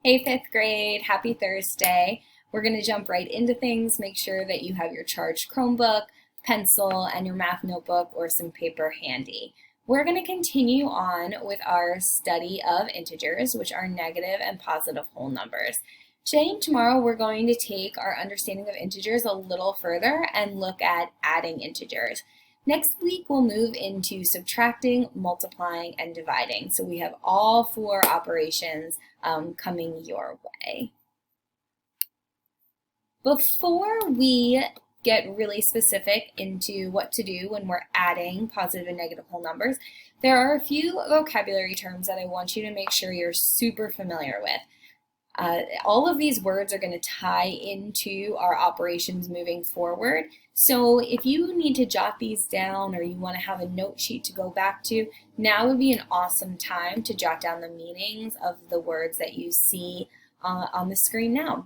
Hey, fifth grade, happy Thursday. We're going to jump right into things. Make sure that you have your charged Chromebook, pencil, and your math notebook or some paper handy. We're going to continue on with our study of integers, which are negative and positive whole numbers. Today and tomorrow, we're going to take our understanding of integers a little further and look at adding integers. Next week, we'll move into subtracting, multiplying, and dividing. So we have all four operations coming your way. Before we get really specific into what to do when we're adding positive and negative whole numbers, there are a few vocabulary terms that I want you to make sure you're super familiar with. All of these words are going to tie into our operations moving forward. So if you need to jot these down or you want to have a note sheet to go back to, now would be an awesome time to jot down the meanings of the words that you see on the screen now.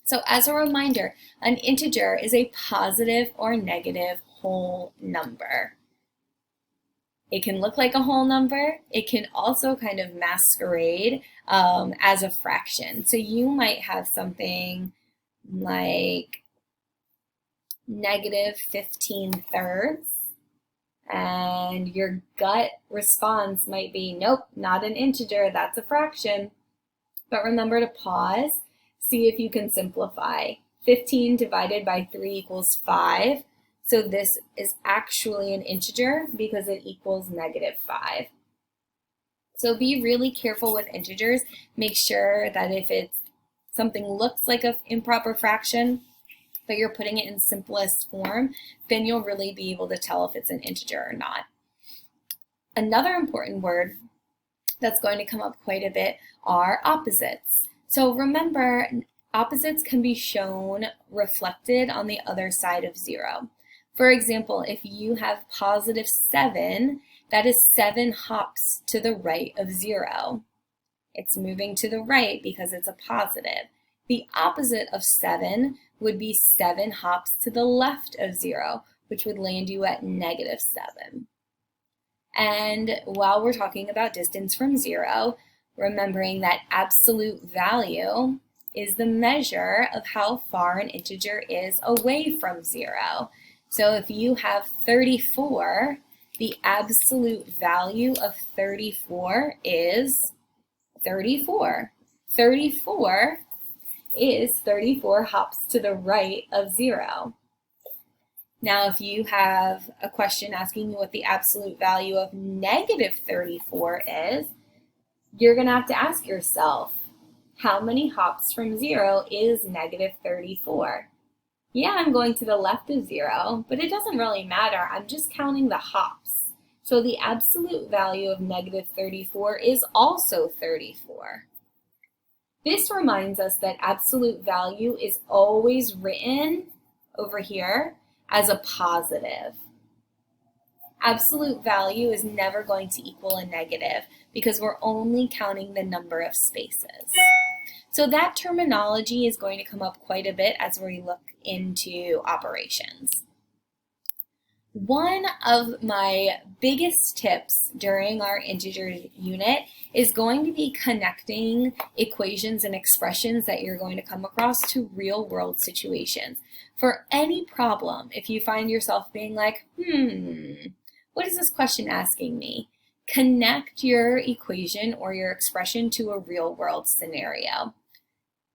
So as a reminder, an integer is a positive or negative whole number. It can look like a whole number. It can also kind of masquerade as a fraction. So you might have something like negative 15 thirds, and your gut response might be, nope, not an integer, that's a fraction. But remember to pause, see if you can simplify. 15 divided by 3 equals 5. So this is actually an integer because it equals negative 5. So be really careful with integers. Make sure that if it's something looks like an improper fraction, but you're putting it in simplest form, then you'll really be able to tell if it's an integer or not. Another important word that's going to come up quite a bit are opposites. So remember, opposites can be shown reflected on the other side of 0. For example, if you have positive 7, that is 7 hops to the right of 0. It's moving to the right because it's a positive. The opposite of 7 would be 7 hops to the left of 0, which would land you at negative 7. And while we're talking about distance from 0, remembering that absolute value is the measure of how far an integer is away from 0. So if you have 34, the absolute value of 34 is 34. 34 is 34 hops to the right of 0. Now, if you have a question asking you what the absolute value of negative 34 is, you're going to have to ask yourself, how many hops from 0 is negative 34? Yeah, I'm going to the left of 0, but it doesn't really matter. I'm just counting the hops. So the absolute value of negative 34 is also 34. This reminds us that absolute value is always written over here as a positive. Absolute value is never going to equal a negative because we're only counting the number of spaces. So that terminology is going to come up quite a bit as we look into operations. One of my biggest tips during our integers unit is going to be connecting equations and expressions that you're going to come across to real world situations. For any problem, if you find yourself being like, what is this question asking me? Connect your equation or your expression to a real world scenario.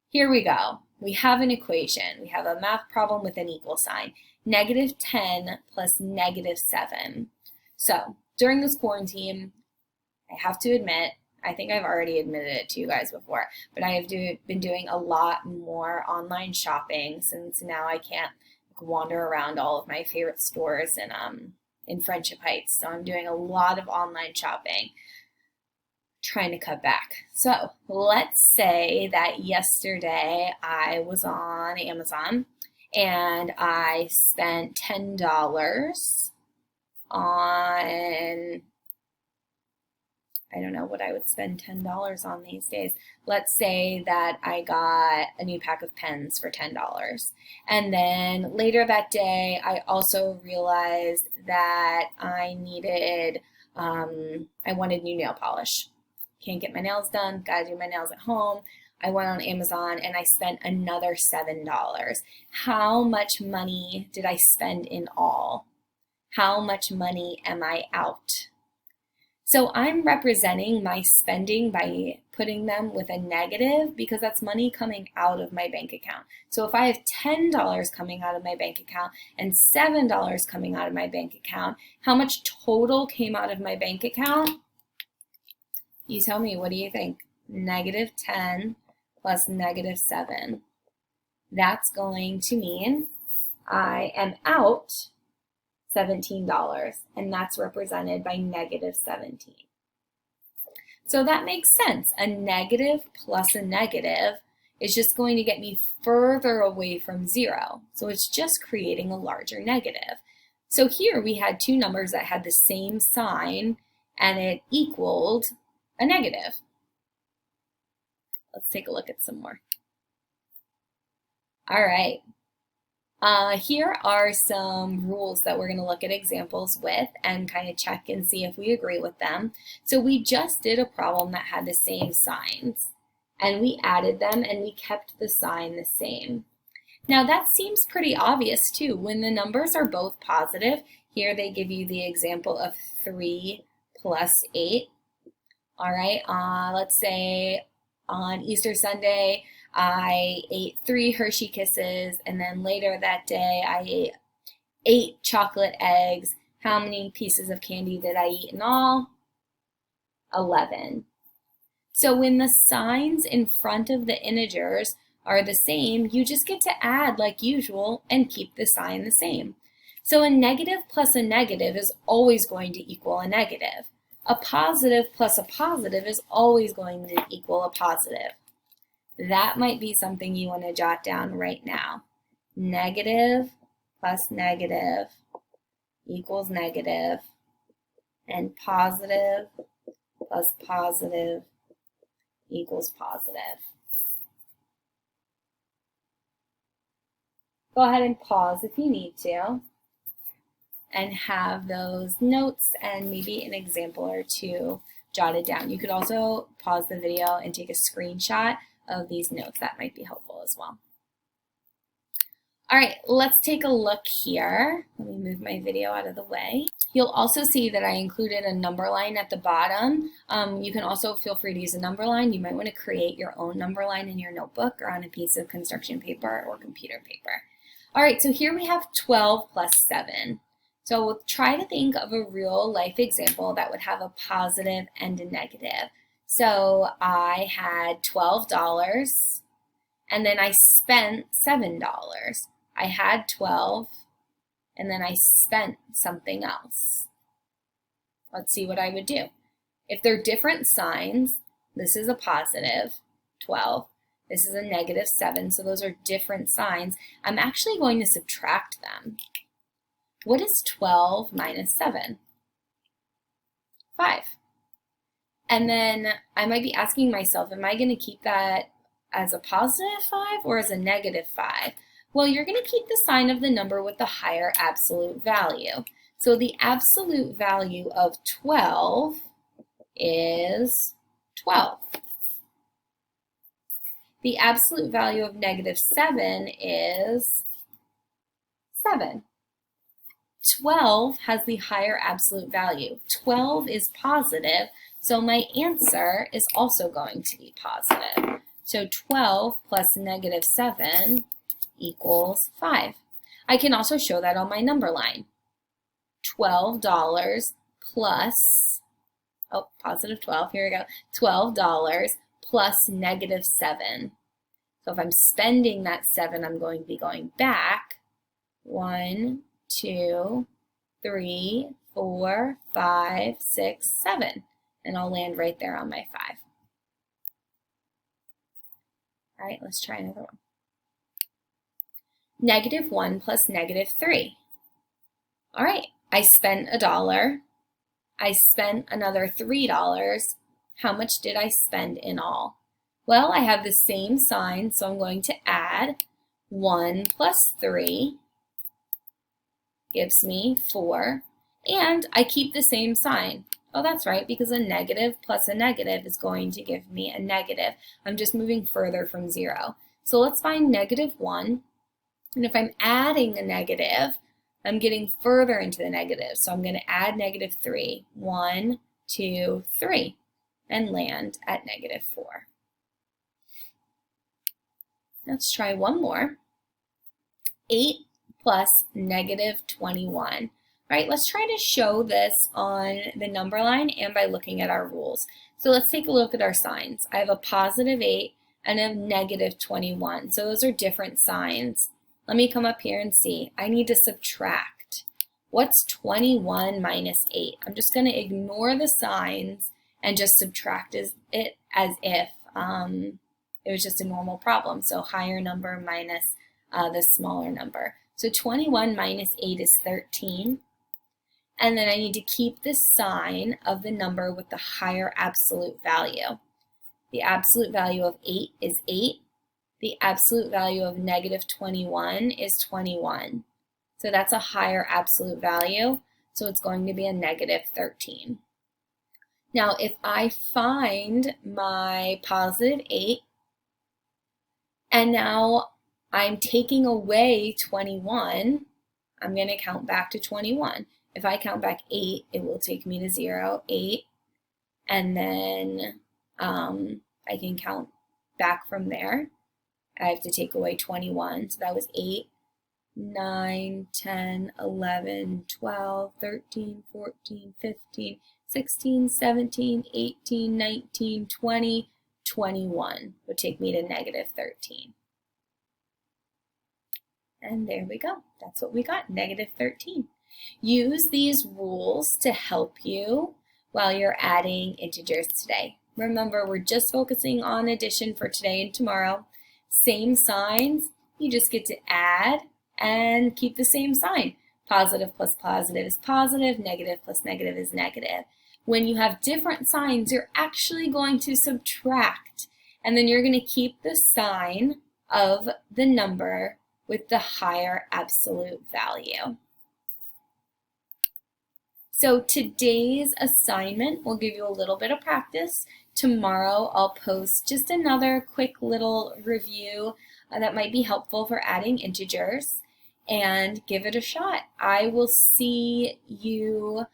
Here we go. We have an equation. We have a math problem with an equal sign. Negative 10 plus negative 7. So during this quarantine, I have to admit, I think I've already admitted it to you guys before, but I have been doing a lot more online shopping since now I can't wander around all of my favorite stores in Friendship Heights. So I'm doing a lot of online shopping, trying to cut back. So let's say that yesterday I was on Amazon and I spent $10 on, I don't know what I would spend $10 on these days. Let's say that I got a new pack of pens for $10. And then later that day, I also realized that I needed, I wanted new nail polish. Can't get my nails done, gotta do my nails at home. I went on Amazon and I spent another $7. How much money did I spend in all? How much money am I out? So I'm representing my spending by putting them with a negative because that's money coming out of my bank account. So if I have $10 coming out of my bank account and $7 coming out of my bank account, how much total came out of my bank account? You tell me, what do you think? -10 plus -7. That's going to mean I am out $17, and that's represented by -17. So that makes sense. A negative plus a negative is just going to get me further away from 0. So it's just creating a larger negative. So here we had two numbers that had the same sign, and it equaled a negative. Let's take a look at some more. All right. Here are some rules that we're going to look at examples with and kind of check and see if we agree with them. So we just did a problem that had the same signs, and we added them and we kept the sign the same. Now that seems pretty obvious too. When the numbers are both positive, here they give you the example of 3 plus 8. All right, let's say on Easter Sunday, I ate 3 Hershey Kisses, and then later that day I ate 8 chocolate eggs. How many pieces of candy did I eat in all? 11. So when the signs in front of the integers are the same, you just get to add like usual and keep the sign the same. So a negative plus a negative is always going to equal a negative. A positive plus a positive is always going to equal a positive. That might be something you want to jot down right now. Negative plus negative equals negative, and positive plus positive equals positive. Go ahead and pause if you need to and have those notes and maybe an example or two jotted down. You could also pause the video and take a screenshot of these notes. That might be helpful as well. All right, let's take a look here. Let me move my video out of the way. You'll also see that I included a number line at the bottom. You can also feel free to use a number line. You might want to create your own number line in your notebook or on a piece of construction paper or computer paper. All right, so here we have 12 plus 7. So we'll try to think of a real life example that would have a positive and a negative. So I had $12 and then I spent $7. I had 12 and then I spent something else. Let's see what I would do. If they're different signs, this is a positive 12, this is a negative 7, so those are different signs. I'm actually going to subtract them. What is 12 minus 7? 5. And then I might be asking myself, am I going to keep that as a positive 5 or as a negative 5? Well, you're going to keep the sign of the number with the higher absolute value. So the absolute value of 12 is 12. The absolute value of negative 7 is 7. 12 has the higher absolute value. 12 is positive, so my answer is also going to be positive. So 12 plus negative 7 equals 5. I can also show that on my number line. $12 plus, positive 12, here we go, $12 plus negative 7. So if I'm spending that 7, I'm going to be going back 1, 2, 3, 4, 5, 6, 7. And I'll land right there on my 5. All right, let's try another one. -1 plus -3. All right, I spent $1. I spent another $3. How much did I spend in all? Well, I have the same sign, so I'm going to add 1 plus 3 gives me 4, and I keep the same sign. Oh, that's right, because a negative plus a negative is going to give me a negative. I'm just moving further from 0. So let's find -1. And if I'm adding a negative, I'm getting further into the negative. So I'm going to add -3. 1, 2, 3, and land at -4. Let's try one more. 8 plus -21. Right, let's try to show this on the number line and by looking at our rules. So let's take a look at our signs. I have a +8 and a -21. So those are different signs. Let me come up here and see. I need to subtract. What's 21 minus 8? I'm just going to ignore the signs and just subtract it as if it was just a normal problem. So higher number minus the smaller number. So 21 minus 8 is 13. And then I need to keep the sign of the number with the higher absolute value. The absolute value of 8 is 8. The absolute value of -21 is 21. So that's a higher absolute value. So it's going to be a -13. Now, if I find my +8, and now I'm taking away 21, I'm going to count back to 21. If I count back 8, it will take me to 0, 8, and then I can count back from there. I have to take away 21, so that was 8, 9, 10, 11, 12, 13, 14, 15, 16, 17, 18, 19, 20, 21 would take me to -13. And there we go. That's what we got, -13. Use these rules to help you while you're adding integers today. Remember, we're just focusing on addition for today and tomorrow. Same signs, you just get to add and keep the same sign. Positive plus positive is positive, negative plus negative is negative. When you have different signs, you're actually going to subtract, and then you're going to keep the sign of the number with the higher absolute value. So today's assignment will give you a little bit of practice. Tomorrow I'll post just another quick little review that might be helpful for adding integers, and give it a shot. I will see you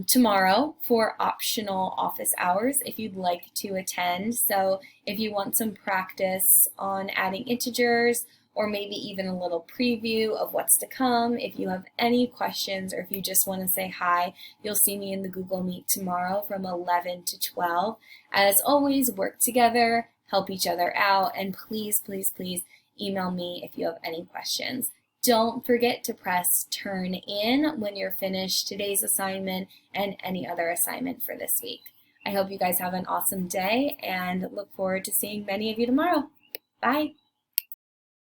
tomorrow for optional office hours if you'd like to attend. So if you want some practice on adding integers, or maybe even a little preview of what's to come, if you have any questions or if you just want to say hi, you'll see me in the Google Meet tomorrow from 11 to 12. As always, work together, help each other out, and please, please, please email me if you have any questions. Don't forget to press turn in when you're finished today's assignment and any other assignment for this week. I hope you guys have an awesome day and look forward to seeing many of you tomorrow. Bye.